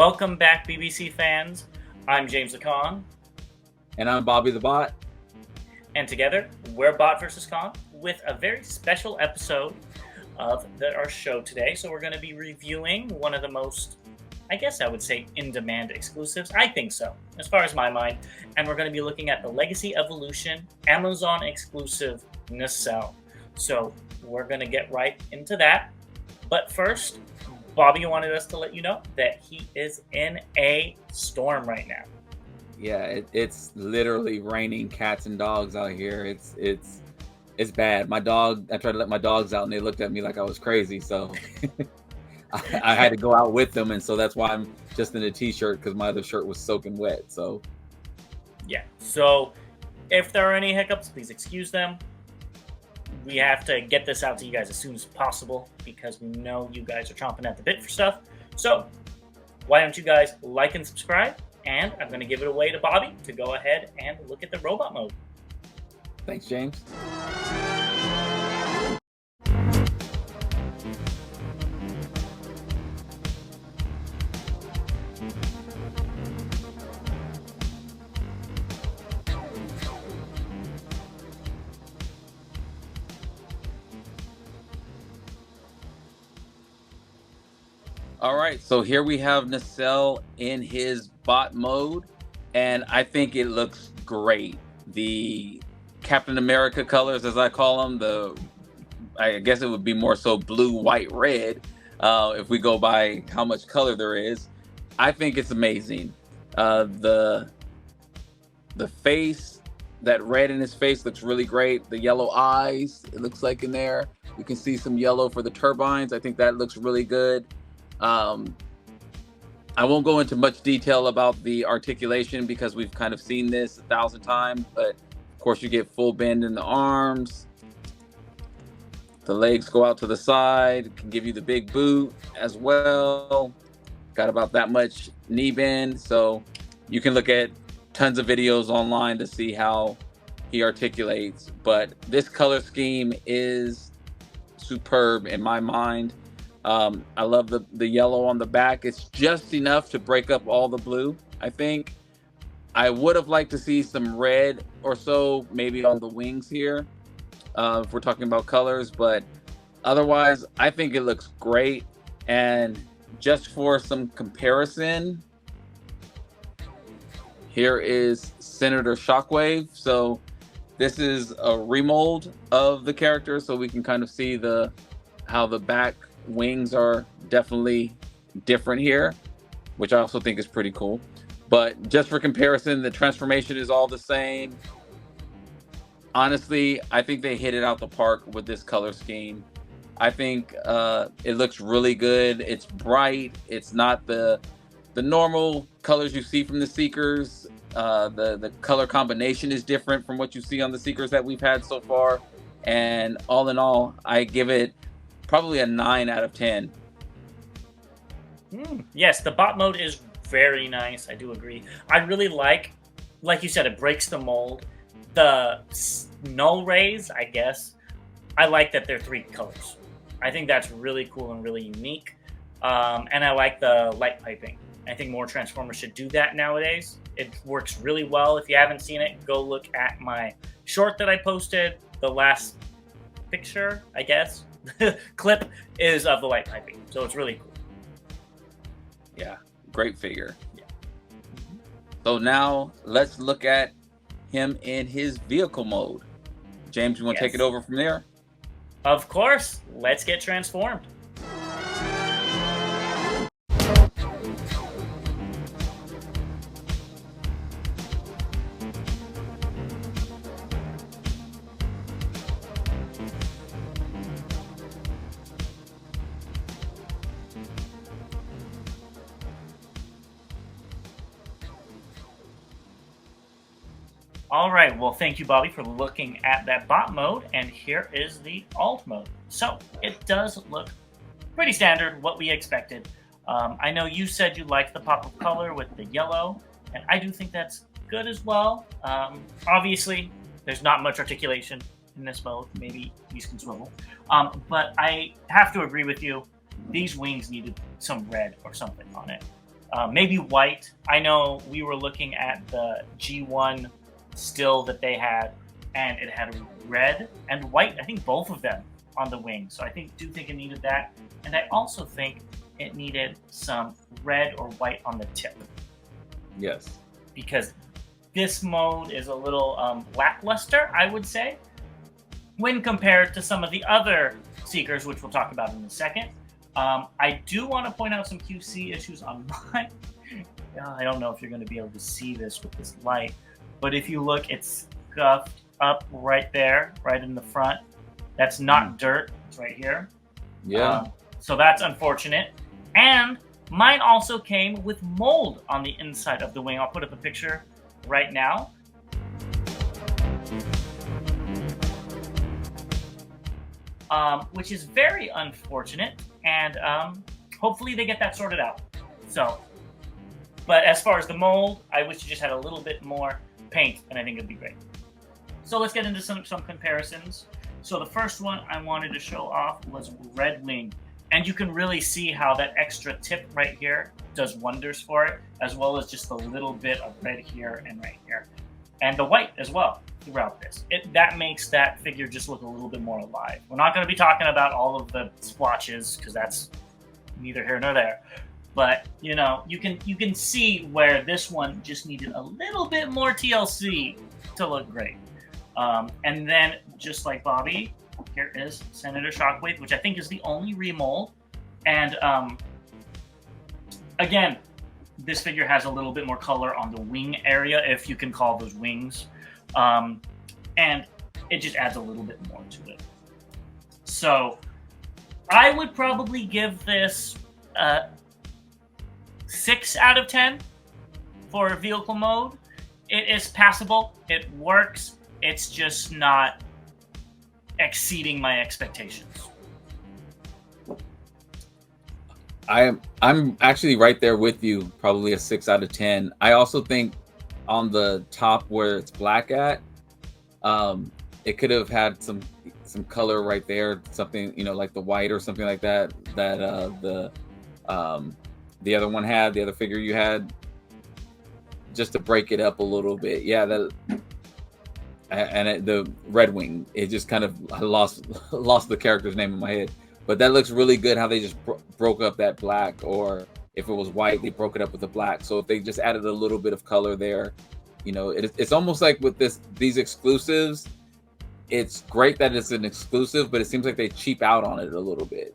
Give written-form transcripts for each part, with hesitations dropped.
Welcome back, BBC fans. I'm James the Con, And I'm Bobby the Bot. and together we're Bot versus Con with a very special episode of our show today. So we're going to be reviewing one of the most, I guess I would say, in-demand exclusives. I think so, as far as my mind. And we're going to be looking at the Legacy Evolution Amazon exclusive NACELLE. So we're going to get right into that. But first, Bobby wanted us to let you know that he is in a storm right now. Yeah, it's literally raining cats and dogs out here. It's bad. I tried to let my dogs out and they looked at me like I was crazy. So I had to go out with them, and so that's why I'm just in a t-shirt, because my other shirt was soaking wet. So Yeah. So if there are any hiccups, please excuse them. We have to get this out to you guys as soon as possible because we know you guys are chomping at the bit for stuff. So why don't you guys like and subscribe? And I'm going to give it away to Bobby to go ahead and look at the robot mode. thanks, James. All right, so here we have NACELLE in his bot mode, and I think it looks great. The Captain America colors, as I call them, I guess it would be more so blue, white, red, if we go by how much color there is. I think it's amazing. The face, that red in his face looks really great. The yellow eyes, it looks like in there. You can see some yellow for the turbines. I think that looks really good. I won't go into much detail about the articulation because we've kind of seen this 1,000 times, but of course you get full bend in the arms. The legs go out to the side, can give you the big boot as well. Got about that much knee bend, so you can look at tons of videos online to see how he articulates. But this color scheme is superb in my mind. I love the yellow on the back. It's just enough to break up all the blue, I think. I would have liked to see some red or so, maybe on the wings here, if we're talking about colors. But otherwise, I think it looks great. And just for some comparison, here is Senator Shockwave. So this is a remold of the character, so we can kind of see how the back wings are definitely different here, which I also think is pretty cool. But just for comparison, the transformation is all the same. Honestly, I think they hit it out the park with this color scheme. I think it looks really good. It's bright. It's not the normal colors you see from the Seekers. The color combination is different from what you see on the Seekers that we've had so far. And all in all, I give it probably a 9 out of 10. Yes, the bot mode is very nice. I do agree. I really like you said, it breaks the mold. The null rays, I guess, I like that they're 3 colors. I think that's really cool and really unique. And I like the light piping. I think more Transformers should do that nowadays. It works really well. If you haven't seen it, go look at my short that I posted. The last picture, I guess, clip is of the light piping. So it's really cool. Yeah, great figure. Yeah. So now let's look at him in his vehicle mode. James, you want to take it over from there? Of course. Let's get transformed. All right, well, thank you, Bobby, for looking at that bot mode, and here is the alt mode. So it does look pretty standard, what we expected. I know you said you liked the pop of color with the yellow, and I do think that's good as well. Obviously, there's not much articulation in this mode. Maybe these can swivel. But I have to agree with you. These wings needed some red or something on it. Maybe white. I know we were looking at the G1 still that they had, and it had red and white. I think both of them on the wing. So I do think it needed that, and I also think it needed some red or white on the tip. Yes. Because this mode is a little lackluster, I would say, when compared to some of the other Seekers, which we'll talk about in a second. I do want to point out some QC issues on mine. I don't know if you're going to be able to see this with this light, but if you look, it's scuffed up right there, right in the front. That's not dirt. It's right here. Yeah. So that's unfortunate. And mine also came with mold on the inside of the wing. I'll put up a picture right now. Which is very unfortunate, and hopefully they get that sorted out. So, but as far as the mold, I wish you just had a little bit more paint, and I think it'd be great. So let's get into some comparisons. So the first one I wanted to show off was Red Wing, and you can really see how that extra tip right here does wonders for it, as well as just a little bit of red here and right here, and the white as well throughout this. That makes that figure just look a little bit more alive. We're not going to be talking about all of the splotches because that's neither here nor there. But you know, you can see where this one just needed a little bit more TLC to look great. And then, just like Bobby, here is Senator Shockwave, which I think is the only remold. And again, this figure has a little bit more color on the wing area, if you can call those wings. And it just adds a little bit more to it. So I would probably give this 6 out of 10 for vehicle mode. It is passable. It works. It's just not exceeding my expectations. I'm actually right there with you, probably a 6 out of 10. I also think on the top where it's black at, it could have had some color right there, something, you know, like the white or something like that the other one had, the other figure you had, just to break it up a little bit. Yeah, the Red Wing, it just kind of, I lost the character's name in my head, but that looks really good how they just broke up that black, or if it was white, they broke it up with the black. So if they just added a little bit of color there, you know, it's almost like with these exclusives, it's great that it's an exclusive, but it seems like they cheap out on it a little bit.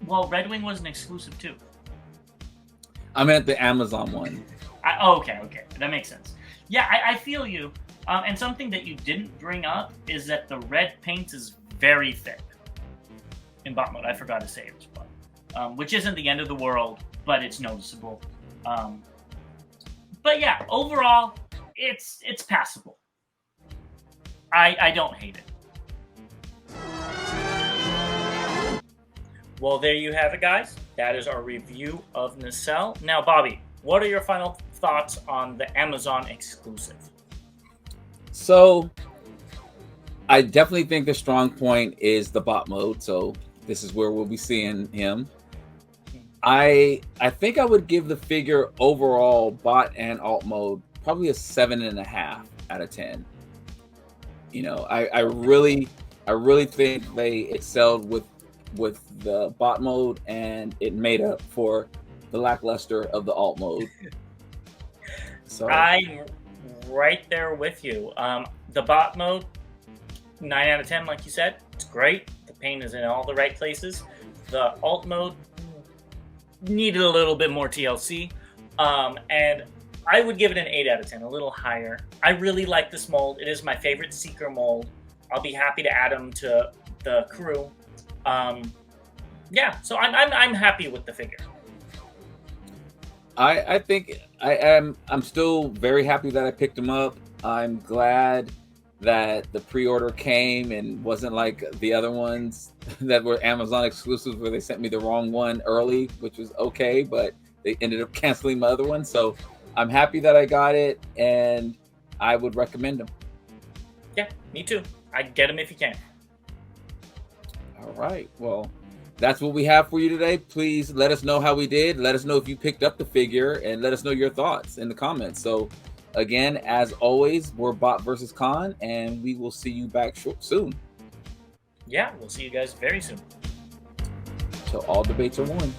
Well, Red Wing was an exclusive too. I meant the Amazon one. Okay, that makes sense. Yeah, I feel you. And something that you didn't bring up is that the red paint is very thick in bot mode. I forgot to say it, but which isn't the end of the world, but it's noticeable. But yeah, overall, it's passable. I don't hate it. Well, there you have it, guys. That is our review of NACELLE. Now, Bobby, what are your final thoughts on the Amazon exclusive? So, I definitely think the strong point is the bot mode. So, this is where we'll be seeing him. I think I would give the figure overall, bot and alt mode, probably a 7.5 out of 10. You know, I really think they excelled with the bot mode, and it made up for the lackluster of the alt mode. So I'm right there with you. The bot mode, 9 out of 10, like you said, it's great. The paint is in all the right places. The alt mode needed a little bit more TLC, and I would give it an 8 out of 10, a little higher. I really like this mold. It is my favorite Seeker mold. I'll be happy to add him to the crew. Yeah, so I'm happy with the figure. I think I'm still very happy that I picked him up. I'm glad that the pre-order came and wasn't like the other ones that were Amazon exclusives where they sent me the wrong one early, which was okay, but they ended up canceling my other one. So I'm happy that I got it, and I would recommend him. Yeah, me too. I'd get him if you can. All right. Well, that's what we have for you today. Please let us know how we did. Let us know if you picked up the figure, and let us know your thoughts in the comments. So again, as always, we're Bot versus Con, and we will see you back soon. Yeah, we'll see you guys very soon. So all debates are won.